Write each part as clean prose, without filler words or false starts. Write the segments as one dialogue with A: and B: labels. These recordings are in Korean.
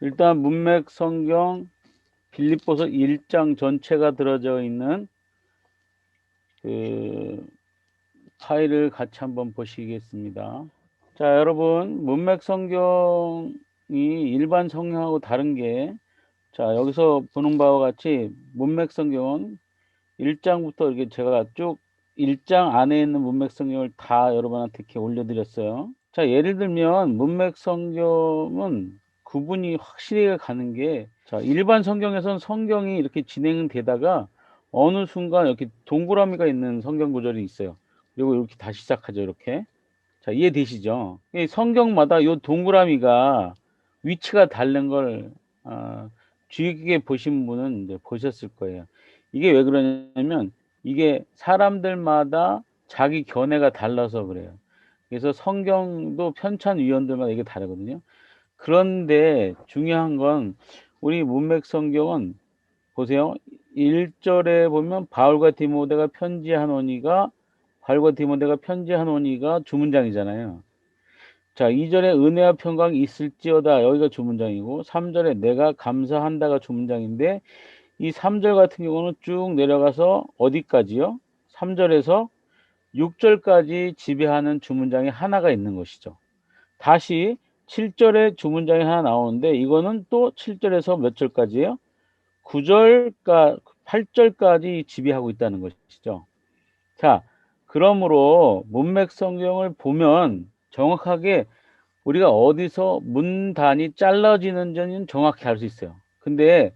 A: 일단 문맥 성경 빌립보서 1장 전체가 들어져 있는 그 파일을 같이 한번 보시겠습니다. 자, 여러분, 문맥 성경이 일반 성경하고 다른 게, 자, 여기서 보는 바와 같이 문맥 성경은 1장부터 이렇게 제가 쭉 1장 안에 있는 문맥 성경을 다 여러분한테 이렇게 올려드렸어요. 자, 예를 들면 문맥 성경은 구분이 확실히 가는 게, 자, 일반 성경에선 성경이 이렇게 진행되다가 어느 순간 이렇게 동그라미가 있는 성경 구절이 있어요. 그리고 이렇게 다시 시작하죠, 이렇게. 자, 이해되시죠? 이 성경마다 요 동그라미가 위치가 다른 걸 주의 깊게 보신 분은 이제 보셨을 거예요. 이게 왜 그러냐면 이게 사람들마다 자기 견해가 달라서 그래요. 그래서 성경도 편찬위원들마다 이게 다르거든요. 그런데 중요한 건 우리 문맥 성경은 보세요. 1절에 보면 바울과 디모데가 편지하노니가 바울과 디모데가 편지하노니가 주문장이잖아요. 자, 2절에 은혜와 평강이 있을지어다 여기가 주문장이고 3절에 내가 감사한다가 주문장인데 이 3절 같은 경우는 쭉 내려가서 어디까지요? 3절에서 6절까지 지배하는 주문장이 하나가 있는 것이죠. 다시 7절에 주문장이 하나 나오는데 이거는 또 7절에서 몇 절까지예요? 9절까 8절까지 지배하고 있다는 것이죠. 자, 그러므로 문맥 성경을 보면 정확하게 우리가 어디서 문단이 잘라지는지는 정확히 알 수 있어요. 근데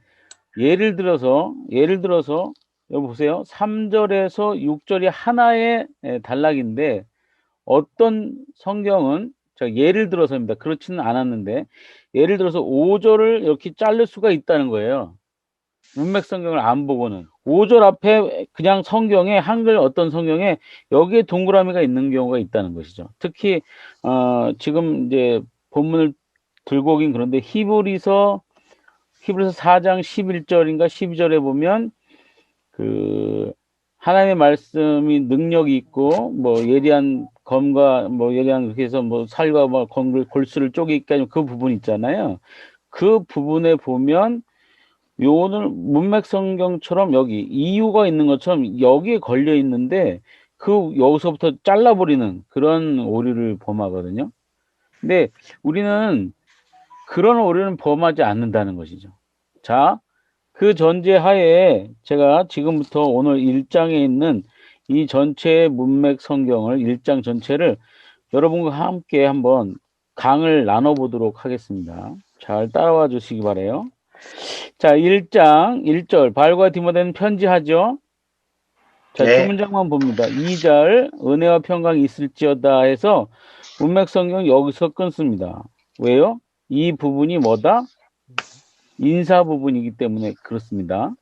A: 예를 들어서 여기 보세요. 3절에서 6절이 하나의 단락인데 어떤 성경은 예를 들어서입니다. 그렇지는 않았는데 예를 들어서 5절을 이렇게 자를 수가 있다는 거예요. 문맥 성경을 안 보고는 5절 앞에 그냥 성경에 한글 어떤 성경에 여기에 동그라미가 있는 경우가 있다는 것이죠. 특히 지금 이제 본문을 들고 오긴 그런데 히브리서 4장 11절인가 12절에 보면 그 하나님의 말씀이 능력이 있고 뭐 예리한 검과 뭐 예리한 그렇게 해서 뭐 살과 뭐 골수를 쪼개기까지 하는 그 부분 있잖아요. 그 부분에 보면 요오늘 문맥 성경처럼 여기 이유가 있는 것처럼 여기에 걸려 있는데 그 여기서부터 잘라버리는 그런 오류를 범하거든요. 근데 우리는 그런 오류는 범하지 않는다는 것이죠. 자, 그 전제하에 제가 지금부터 오늘 1장에 있는 이 전체 문맥 성경을 1장 전체를 여러분과 함께 한번 강을 나눠보도록 하겠습니다. 잘 따라와 주시기 바래요. 자, 1장 1절 바울과 디모데는 편지하죠. 자,
B: 네.
A: 주문장만 봅니다. 2절 은혜와 평강이 있을지어다 해서 문맥 성경 여기서 끊습니다. 왜요? 이 부분이 뭐다? 인사 부분이기 때문에 그렇습니다.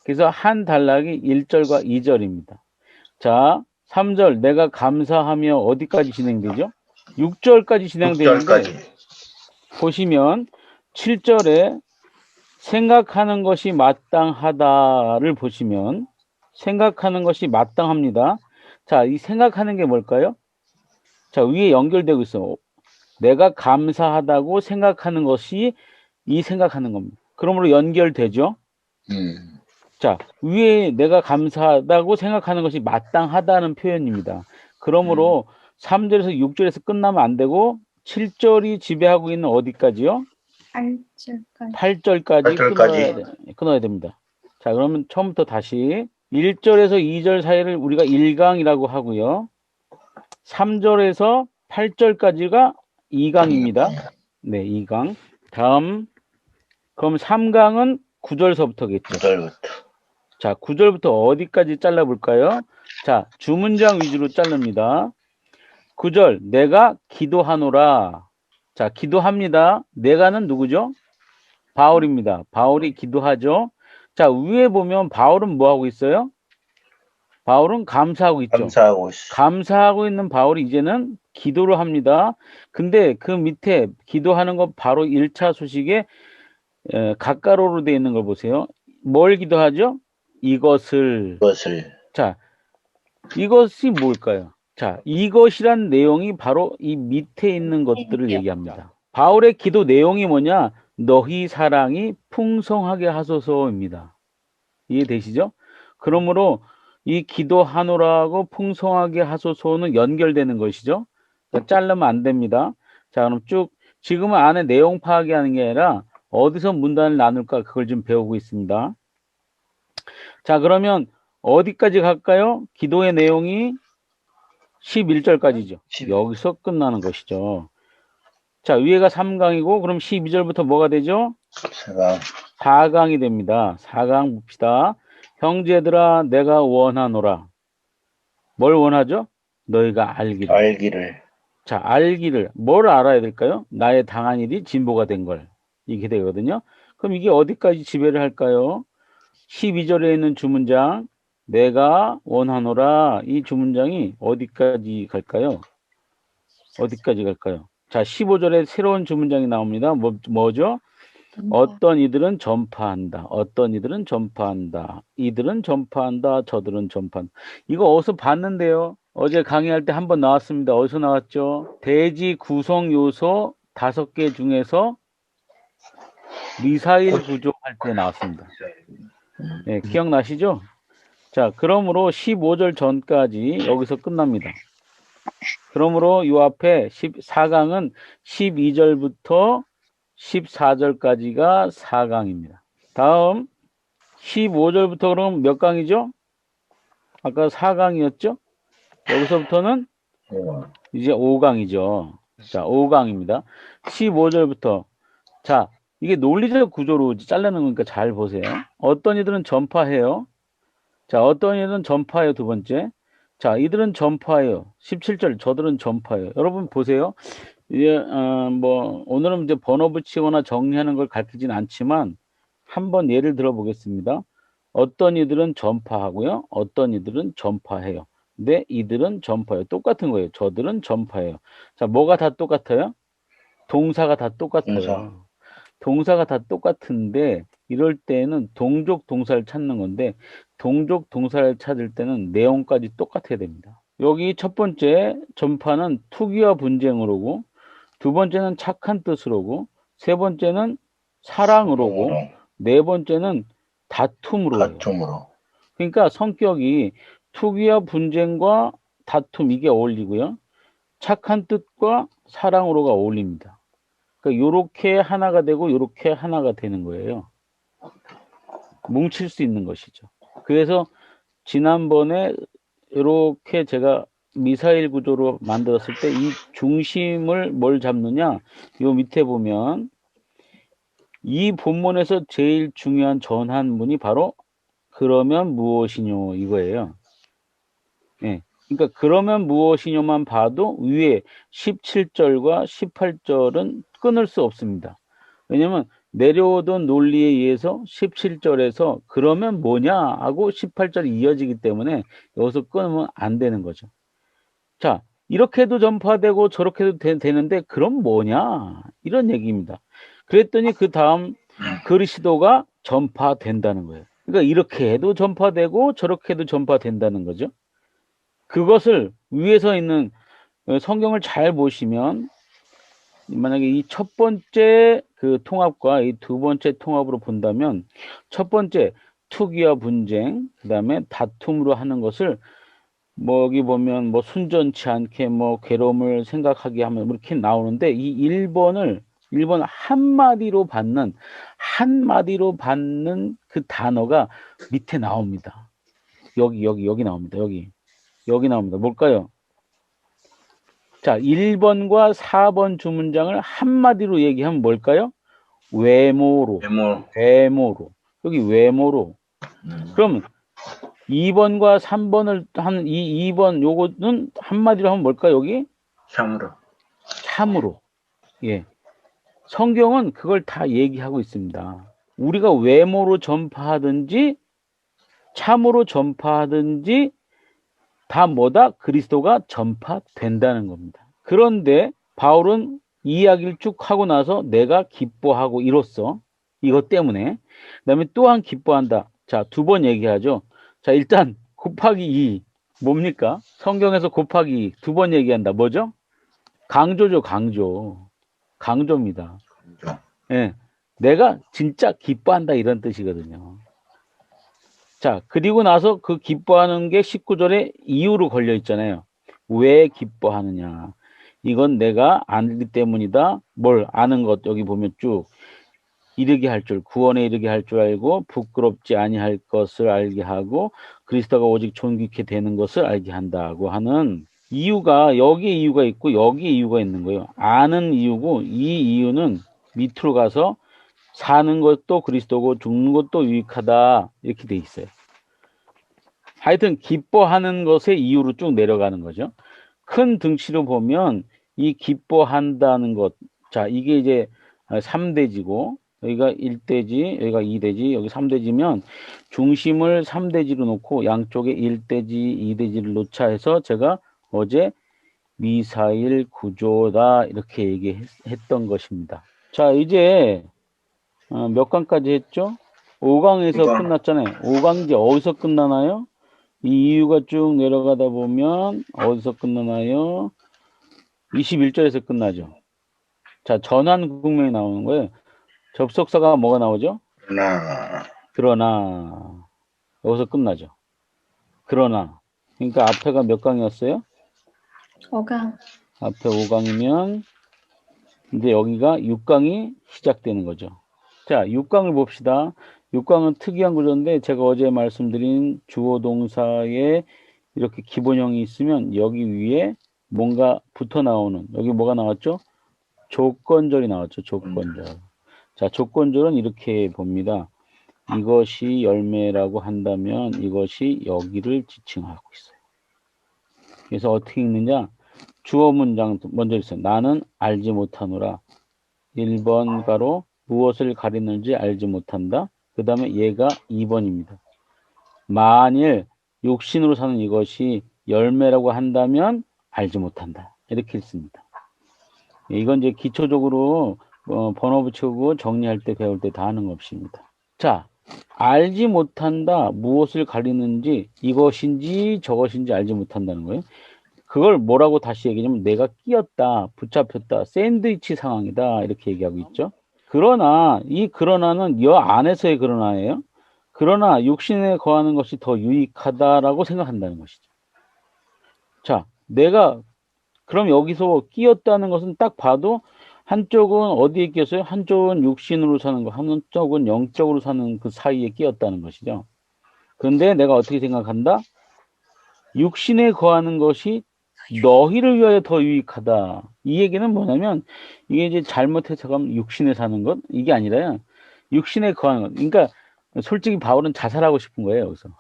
A: 그래서 한 단락이 1절과 2절입니다. 자, 3절 내가 감사하며 어디까지 진행되죠? 6절까지 진행되는데
B: 6절까지.
A: 보시면 7절에 생각하는 것이 마땅하다를 보시면 생각하는 것이 마땅합니다. 자, 이 생각하는 게 뭘까요? 자, 위에 연결되고 있어. 내가 감사하다고 생각하는 것이 이 생각하는 겁니다. 그러므로 연결되죠. 자, 위에 내가 감사하다고 생각하는 것이 마땅하다는 표현입니다. 그러므로 3절에서 6절에서 끝나면 안 되고 7절이 지배하고 있는 어디까지요?
C: 8절까지.
A: 8절까지
B: 8절까지.
A: 끊어야 됩니다. 자, 그러면 처음부터 다시 1절에서 2절 사이를 우리가 1강이라고 하고요. 3절에서 8절까지가 2강입니다. 네, 2강. 다음 그럼 3강은 9절서부터겠죠.
B: 9절부터.
A: 자, 9절부터 어디까지 잘라볼까요? 자, 주문장 위주로 자릅니다. 9절, 내가 기도하노라. 자, 기도합니다. 내가는 누구죠? 바울입니다. 바울이 기도하죠. 자, 위에 보면 바울은 뭐 하고 있어요? 바울은 감사하고 있죠.
B: 감사하고 있어.
A: 감사하고 있는 바울이 이제는 기도를 합니다. 근데 그 밑에 기도하는 거 바로 1차 소식에 가까로로 되어 있는 걸 보세요. 뭘 기도하죠? 이것을. 자, 이것이 뭘까요? 자, 이것이란 내용이 바로 이 밑에 있는 것들을 얘기합니다. 바울의 기도 내용이 뭐냐? 너희 사랑이 풍성하게 하소서입니다. 이해되시죠? 그러므로 이 기도하노라고 풍성하게 하소서는 연결되는 것이죠. 그러니까 자르면 안 됩니다. 자, 그럼 쭉 지금은 안에 내용 파악이 하는 게 아니라 어디서 문단을 나눌까 그걸 좀 배우고 있습니다. 자, 그러면 어디까지 갈까요? 기도의 내용이 11절까지죠.
B: 12.
A: 여기서 끝나는 것이죠. 자, 위에가 3강이고 그럼 12절부터 뭐가 되죠?
B: 4강.
A: 4강이 됩니다. 4강 봅시다. 형제들아 내가 원하노라. 뭘 원하죠? 너희가 알기를.
B: 알기를.
A: 자, 알기를. 뭘 알아야 될까요? 나의 당한 일이 진보가 된 걸. 이게 되거든요. 그럼 이게 어디까지 지배를 할까요? 12절에 있는 주문장 내가 원하노라. 이 주문장이 어디까지 갈까요? 어디까지 갈까요? 자, 15절에 새로운 주문장이 나옵니다. 뭐죠? 어떤 이들은 전파한다. 어떤 이들은 전파한다. 이들은 전파한다. 저들은 전파한다. 이거 어디서 봤는데요? 어제 강의할 때 한번 나왔습니다. 어디서 나왔죠? 대지 구성 요소 5개 중에서 미사일 구조할 때 나왔습니다. 네, 기억나시죠? 자, 그러므로 15절 전까지 여기서 끝납니다. 그러므로 이 앞에 14강은 12절부터 14절까지가 4강입니다. 다음 15절부터 그럼 몇 강이죠? 아까 4강이었죠? 여기서부터는 이제 5강이죠. 자, 5강입니다. 15절부터 자, 이게 논리적 구조로 잘라놓은 거니까 잘 보세요. 어떤 이들은 전파해요. 자, 어떤 이들은 전파해요. 두 번째. 자, 이들은 전파해요. 17절 저들은 전파해요. 여러분 보세요. 이제 뭐 오늘은 이제 번호 붙이거나 정리하는 걸 가르치진 않지만 한번 예를 들어 보겠습니다. 어떤 이들은 전파하고요. 어떤 이들은 전파해요. 근데 이들은 전파해요. 똑같은 거예요. 저들은 전파해요. 자, 뭐가 다 똑같아요? 동사가 다 똑같아요. 동사가 다 똑같은데 이럴 때는 동족 동사를 찾는 건데 동족 동사를 찾을 때는 내용까지 똑같아야 됩니다. 여기 첫 번째 전파는 투기와 분쟁으로고 두 번째는 착한 뜻으로고 세 번째는 사랑으로고 네 번째는 다툼으로예요. 그러니까 성격이 투기와 분쟁과 다툼 이게 어울리고요. 착한 뜻과 사랑으로가 어울립니다. 그러니까 요렇게 하나가 되고 요렇게 하나가 되는 거예요. 뭉칠 수 있는 것이죠. 그래서 지난번에 이렇게 제가 미사일 구조로 만들었을 때 이 중심을 뭘 잡느냐 요 밑에 보면 이 본문에서 제일 중요한 전환문이 바로 그러면 무엇이뇨 이거예요. 예. 그러니까 그러면 무엇이뇨만 봐도 위에 17절과 18절은 끊을 수 없습니다. 왜냐면 내려오던 논리에 의해서 17절에서 그러면 뭐냐 하고 18절이 이어지기 때문에 여기서 끊으면 안 되는 거죠. 자, 이렇게도 전파되고 저렇게도 되는데 그럼 뭐냐 이런 얘기입니다. 그랬더니 그 다음 그리스도가 전파된다는 거예요. 그러니까 이렇게 해도 전파되고 저렇게 해도 전파된다는 거죠. 그것을 위에서 있는 성경을 잘 보시면 만약에 이 첫 번째 그 통합과 이 두 번째 통합으로 본다면 첫 번째 투기와 분쟁 그다음에 다툼으로 하는 것을 뭐 여기 보면 뭐 순전치 않게 뭐 괴로움을 생각하게 하면 이렇게 나오는데 이 1번 한마디로 받는 그 단어가 밑에 나옵니다. 여기 나옵니다. 여기 나옵니다. 뭘까요? 자, 1번과 4번 주문장을 한마디로 얘기하면 뭘까요? 외모로. 여기 외모로. 그럼 2번과 3번을 한 이 2번 요거는 한마디로 하면 뭘까요? 여기? 참으로. 예. 성경은 그걸 다 얘기하고 있습니다. 우리가 외모로 전파하든지 참으로 전파하든지 다 뭐다? 그리스도가 전파된다는 겁니다. 그런데 바울은 이 이야기를 쭉 하고 나서 내가 기뻐하고 이로써 이것 때문에 그다음에 또한 기뻐한다. 자, 두 번 얘기하죠. 자, 일단 곱하기 2 뭡니까? 성경에서 곱하기 2 두 번 얘기한다. 뭐죠? 강조죠, 강조입니다. 예. 내가 진짜 기뻐한다 이런 뜻이거든요. 자, 그리고 나서 그 기뻐하는 게 19절에 이유로 걸려 있잖아요. 왜 기뻐하느냐. 이건 내가 알기 때문이다. 뭘 아는 것 여기 보면 쭉 이르게 할 줄, 구원에 이르게 할 줄 알고 부끄럽지 아니할 것을 알게 하고 그리스도가 오직 존귀케 되는 것을 알게 한다고 하는 이유가 여기에 이유가 있고 여기에 이유가 있는 거예요. 아는 이유고 이 이유는 밑으로 가서 사는 것도 그리스도고 죽는 것도 유익하다 이렇게 돼 있어요. 하여튼 기뻐하는 것의 이유로 쭉 내려가는 거죠. 큰 등치로 보면 이 기뻐한다는 것, 자 이게 이제 3대지고 여기가 1대지, 여기가 2대지, 여기 3대지면 중심을 3대지로 놓고 양쪽에 1대지, 2대지를 놓자 해서 제가 어제 미사일 구조다 이렇게 얘기했던 것입니다. 자 이제 몇 강까지 했죠? 5강에서
B: 5강.
A: 끝났잖아요. 5강 이제 어디서 끝나나요? 이 이유가 쭉 내려가다 보면 어디서 끝나나요? 21절에서 끝나죠. 자, 전환 국면이 나오는 거예요. 접속사가 뭐가 나오죠? 그러나 여기서 끝나죠. 그러나 그러니까 앞에가 몇 강이었어요?
C: 5강.
A: 앞에 5강이면 이제 여기가 6강이 시작되는 거죠. 자, 6강을 봅시다. 6강은 특이한 구조인데 제가 어제 말씀드린 주어 동사에 이렇게 기본형이 있으면 여기 위에 뭔가 붙어 나오는 여기 뭐가 나왔죠? 조건절이 나왔죠. 조건절. 자, 조건절은 이렇게 봅니다. 이것이 열매라고 한다면 이것이 여기를 지칭하고 있어요. 그래서 어떻게 읽느냐? 주어 문장 먼저 있어요. 나는 알지 못하노라. 1번 가로 무엇을 가리는지 알지 못한다. 그 다음에 얘가 2번입니다. 만일 육신으로 사는 이것이 열매라고 한다면 알지 못한다. 이렇게 읽습니다. 이건 이제 기초적으로 번호 붙이고 정리할 때 배울 때 다 하는 것입니다. 자, 알지 못한다. 무엇을 가리는지 이것인지 저것인지 알지 못한다는 거예요. 그걸 뭐라고 다시 얘기하냐면 내가 끼었다, 붙잡혔다, 샌드위치 상황이다 이렇게 얘기하고 있죠. 그러나 이 그러나는 여 안에서의 그러나예요. 그러나 육신에 거하는 것이 더 유익하다라고 생각한다는 것이죠. 자, 내가 그럼 여기서 끼었다는 것은 딱 봐도 한쪽은 어디에 끼었어요? 한쪽은 육신으로 사는 거, 한쪽은 영적으로 사는 그 사이에 끼었다는 것이죠. 그런데 내가 어떻게 생각한다? 육신에 거하는 것이 너희를 위하여 더 유익하다. 이 얘기는 뭐냐면 이게 이제 잘못해서 가면 육신에 사는 것 이게 아니라요. 육신에 거하는 것. 그러니까 솔직히 바울은 자살하고 싶은 거예요. 여기서.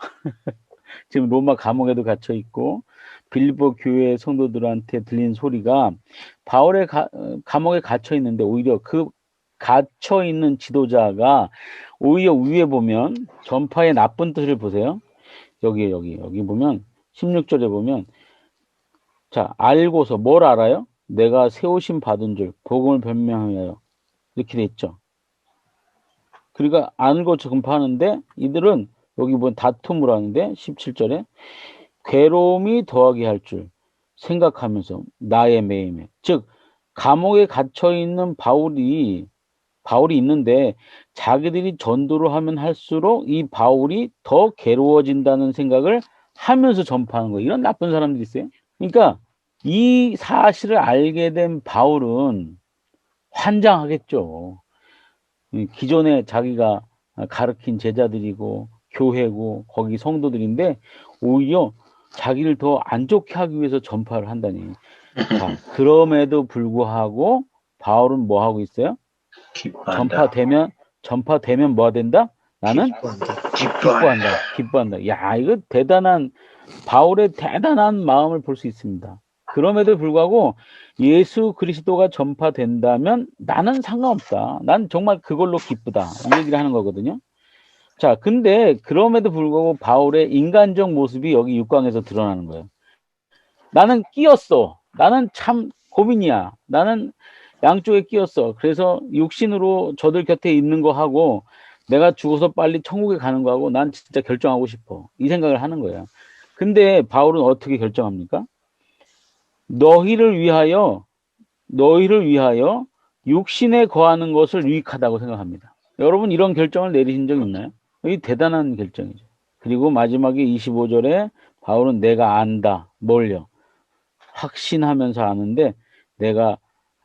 A: 지금 로마 감옥에도 갇혀 있고 빌립보 교회 성도들한테 들린 소리가 바울의 감옥에 갇혀 있는데 오히려 그 갇혀 있는 지도자가 오히려 위에 보면 전파의 나쁜 뜻을 보세요. 여기 보면 16절에 보면 자, 알고서 뭘 알아요? 내가 세우심 받은 줄 복음을 변명하여 이렇게 돼 있죠. 그러니까 알고 전파하는데 이들은 여기 보면 다툼을 하는데 17절에 괴로움이 더하게 할 줄 생각하면서 나의 매임에 즉 감옥에 갇혀 있는 바울이 있는데 자기들이 전도를 하면 할수록 이 바울이 더 괴로워진다는 생각을 하면서 전파하는 거예요. 이런 나쁜 사람들이 있어요. 그러니까 이 사실을 알게 된 바울은 환장하겠죠. 기존에 자기가 가르친 제자들이고 교회고 거기 성도들인데 오히려 자기를 더 안 좋게 하기 위해서 전파를 한다니. 자, 그럼에도 불구하고 바울은 뭐 하고 있어요?
B: 기뻐한다.
A: 전파되면 뭐가 된다? 나는 기뻐한다. 야, 이거 대단한 바울의 대단한 마음을 볼 수 있습니다. 그럼에도 불구하고 예수 그리스도가 전파된다면 나는 상관없다. 난 정말 그걸로 기쁘다. 이 얘기를 하는 거거든요. 자, 근데 그럼에도 불구하고 바울의 인간적 모습이 여기 6강에서 드러나는 거예요. 나는 끼었어. 나는 참 고민이야. 나는 양쪽에 끼었어. 그래서 육신으로 저들 곁에 있는 거 하고 내가 죽어서 빨리 천국에 가는 거 하고 난 진짜 결정하고 싶어. 이 생각을 하는 거예요. 근데 바울은 어떻게 결정합니까? 너희를 위하여 육신에 거하는 것을 유익하다고 생각합니다. 여러분 이런 결정을 내리신 적 있나요? 이 대단한 결정이죠. 그리고 마지막에 25절에 바울은 내가 안다. 뭘요? 확신하면서 아는데 내가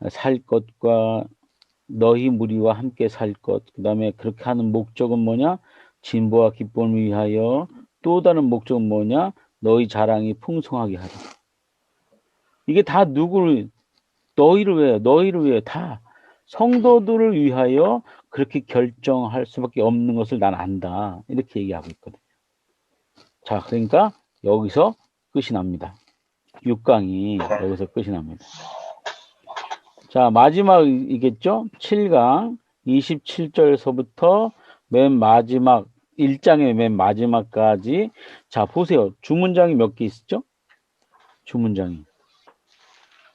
A: 살 것과 너희 무리와 함께 살 것. 그 다음에 그렇게 하는 목적은 뭐냐? 진보와 기쁨을 위하여. 또 다른 목적은 뭐냐? 너희 자랑이 풍성하게 하라. 이게 다 누구를, 너희를 위해, 너희를 위해 다 성도들을 위하여 그렇게 결정할 수밖에 없는 것을 난 안다. 이렇게 얘기하고 있거든요. 자, 그러니까 여기서 끝이 납니다. 6강이 여기서 끝이 납니다. 자, 마지막이겠죠? 7강 27절에서부터 맨 마지막 1장의 맨 마지막까지. 자, 보세요. 주문장이 몇 개 있었죠? 주문장이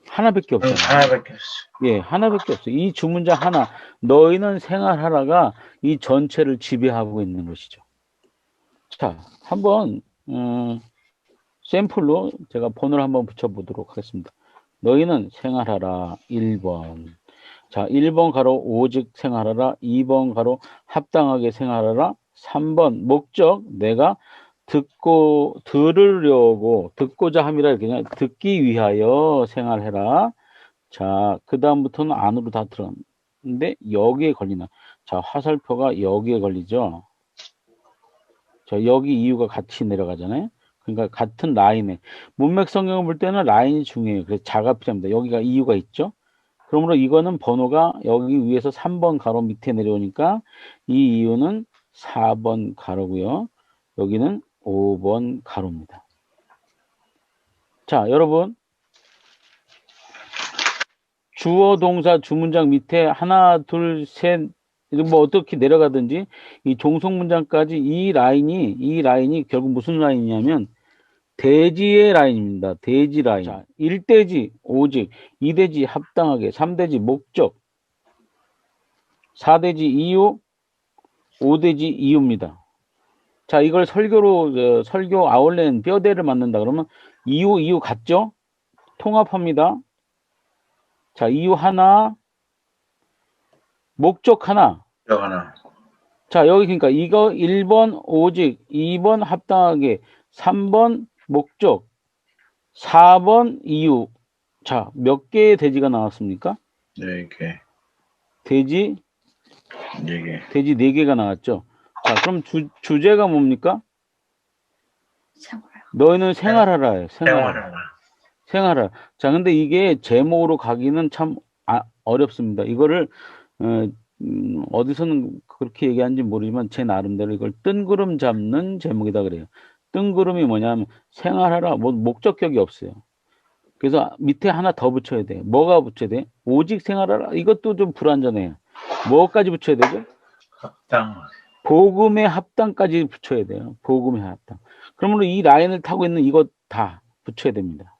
A: 하나밖에 없잖아요.
B: 하나밖에 없어.
A: 예, 하나밖에 없어요. 이 주문장 하나, 너희는 생활하라가 이 전체를 지배하고 있는 것이죠. 자, 한번 샘플로 제가 번호를 한번 붙여보도록 하겠습니다. 너희는 생활하라. 1번. 자, 1번 가로 오직 생활하라. 2번 가로 합당하게 생활하라. 3번 목적 내가 들으려고 듣고자 함이라 이렇게 그냥 듣기 위하여 생활해라. 자, 그 다음부터는 안으로 다 들어갔는데 여기에 걸리나. 자, 화살표가 여기에 걸리죠. 자, 여기 이유가 같이 내려가잖아요. 그러니까 같은 라인에 문맥 성경을 볼 때는 라인이 중요해요. 그래서 자가 필요합니다. 여기가 이유가 있죠. 그러므로 이거는 번호가 여기 위에서 3번 가로 밑에 내려오니까 이 이유는 4번 가로고요. 여기는 5번 가로입니다. 자, 여러분 주어 동사 주문장 밑에 하나 둘 셋 이거 뭐 어떻게 내려가든지 이 종속 문장까지 이 라인이 결국 무슨 라인이냐면 대지의 라인입니다. 대지 라인. 자, 1대지 오직, 2대지 합당하게, 3대지 목적, 4대지 이유, 5대지 이유입니다. 자, 이걸 설교로 설교 아울렛 뼈대를 만든다 그러면 이유 같죠? 통합합니다. 자, 이유 하나, 목적 하나.
B: 하나.
A: 자, 여기 그러니까 이거 1번 오직, 2번 합당하게, 3번 목적, 4번 이유. 자, 몇 개의 대지가 나왔습니까?
B: 4개.
A: 대지
B: 4개.
A: 돼지 4개가 나왔죠. 자, 그럼 주제가 뭡니까?
C: 생활.
A: 너희는 생활하라예요.
B: 생활하라.
A: 생활하라. 자, 근데 이게 제목으로 가기는 참 어렵습니다. 이거를 어디서는 그렇게 얘기하는지 모르지만 제 나름대로 이걸 뜬구름 잡는 제목이다 그래요. 뜬구름이 뭐냐면 생활하라. 뭐 목적격이 없어요. 그래서 밑에 하나 더 붙여야 돼. 뭐가 붙여야 돼? 오직 생활하라. 이것도 좀 불완전해요. 뭐까지 붙여야 되죠?
B: 합당.
A: 복음의 합당까지 붙여야 돼요. 복음의 합당. 그러므로 이 라인을 타고 있는 이것 다 붙여야 됩니다.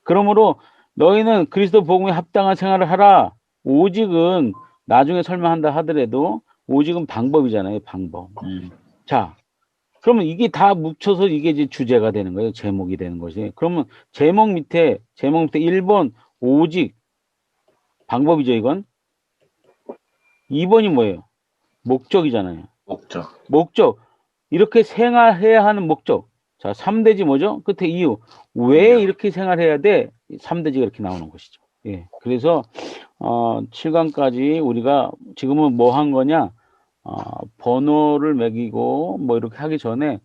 A: 그러므로 너희는 그리스도 복음에 합당한 생활을 하라. 오직은 나중에 설명한다 하더라도 오직은 방법이잖아요. 방법. 자, 그러면 이게 다 묻혀서 이게 이제 주제가 되는 거예요. 제목이 되는 것이. 그러면 제목 밑에 1번 오직 방법이죠. 이건 2번이 뭐예요? 목적이잖아요. 목적. 이렇게 생활해야 하는 목적. 자, 3대지 뭐죠? 끝에 이유. 왜 이렇게 생활해야 돼? 3대지가 이렇게 나오는 것이죠. 예. 그래서 7강까지 우리가 지금은 뭐 한 거냐? 번호를 매기고 뭐 이렇게 하기 전에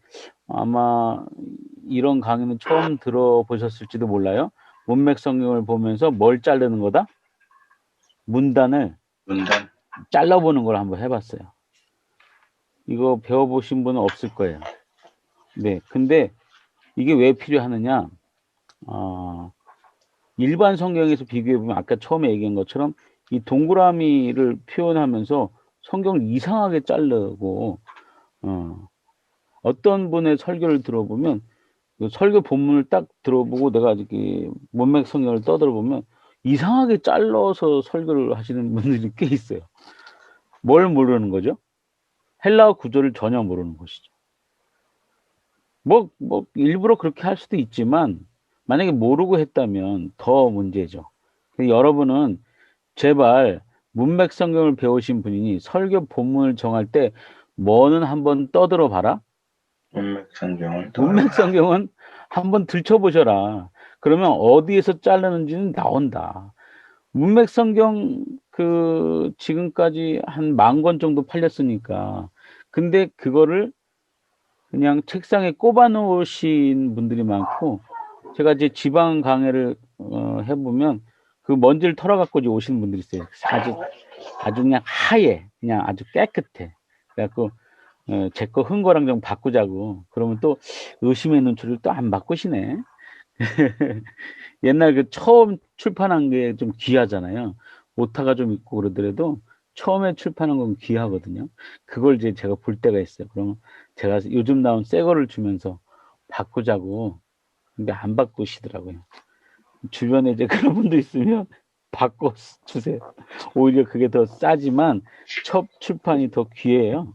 A: 아마 이런 강의는 처음 들어보셨을지도 몰라요. 문맥 성경을 보면서 뭘 자르는 거다? 문단 잘라보는 걸 한번 해봤어요. 이거 배워보신 분은 없을 거예요. 네. 근데 이게 왜 필요하느냐? 일반 성경에서 비교해보면 아까 처음에 얘기한 것처럼 이 동그라미를 표현하면서 성경을 이상하게 자르고, 어떤 분의 설교를 들어보면 그 설교 본문을 딱 들어보고 내가 이렇게 문맥 성경을 떠들어보면 이상하게 잘라서 설교를 하시는 분들이 꽤 있어요. 뭘 모르는 거죠? 헬라어 구조를 전혀 모르는 것이죠. 뭐, 일부러 그렇게 할 수도 있지만, 만약에 모르고 했다면 더 문제죠. 여러분은 제발 문맥성경을 배우신 분이니 설교 본문을 정할 때 뭐는 한번 떠들어 봐라.
B: 문맥성경을
A: 문맥성경은 한번 들춰보셔라. 그러면 어디에서 자르는지는 나온다. 문맥성경 지금까지 한 10,000권 정도 팔렸으니까. 근데 그거를 그냥 책상에 꼽아 놓으신 분들이 많고, 제가 이제 지방 강해를 해보면 그 먼지를 털어갖고 이제 오시는 분들이 있어요. 아주 그냥 하얘, 그냥 아주 깨끗해. 그래갖고 제 거 흔 거랑 좀 바꾸자고. 그러면 또 의심의 눈초리를 또 안 바꾸시네. 옛날 그 처음 출판한 게 좀 귀하잖아요. 오타가 좀 있고 그러더라도 처음에 출판한 건 귀하거든요. 그걸 이제 제가 볼 때가 있어요. 그러면 제가 요즘 나온 새 거를 주면서 바꾸자고. 근데 안 바꾸시더라고요. 주변에 이제 그런 분도 있으면 바꿔 주세요. 오히려 그게 더 싸지만 첫 출판이 더 귀해요.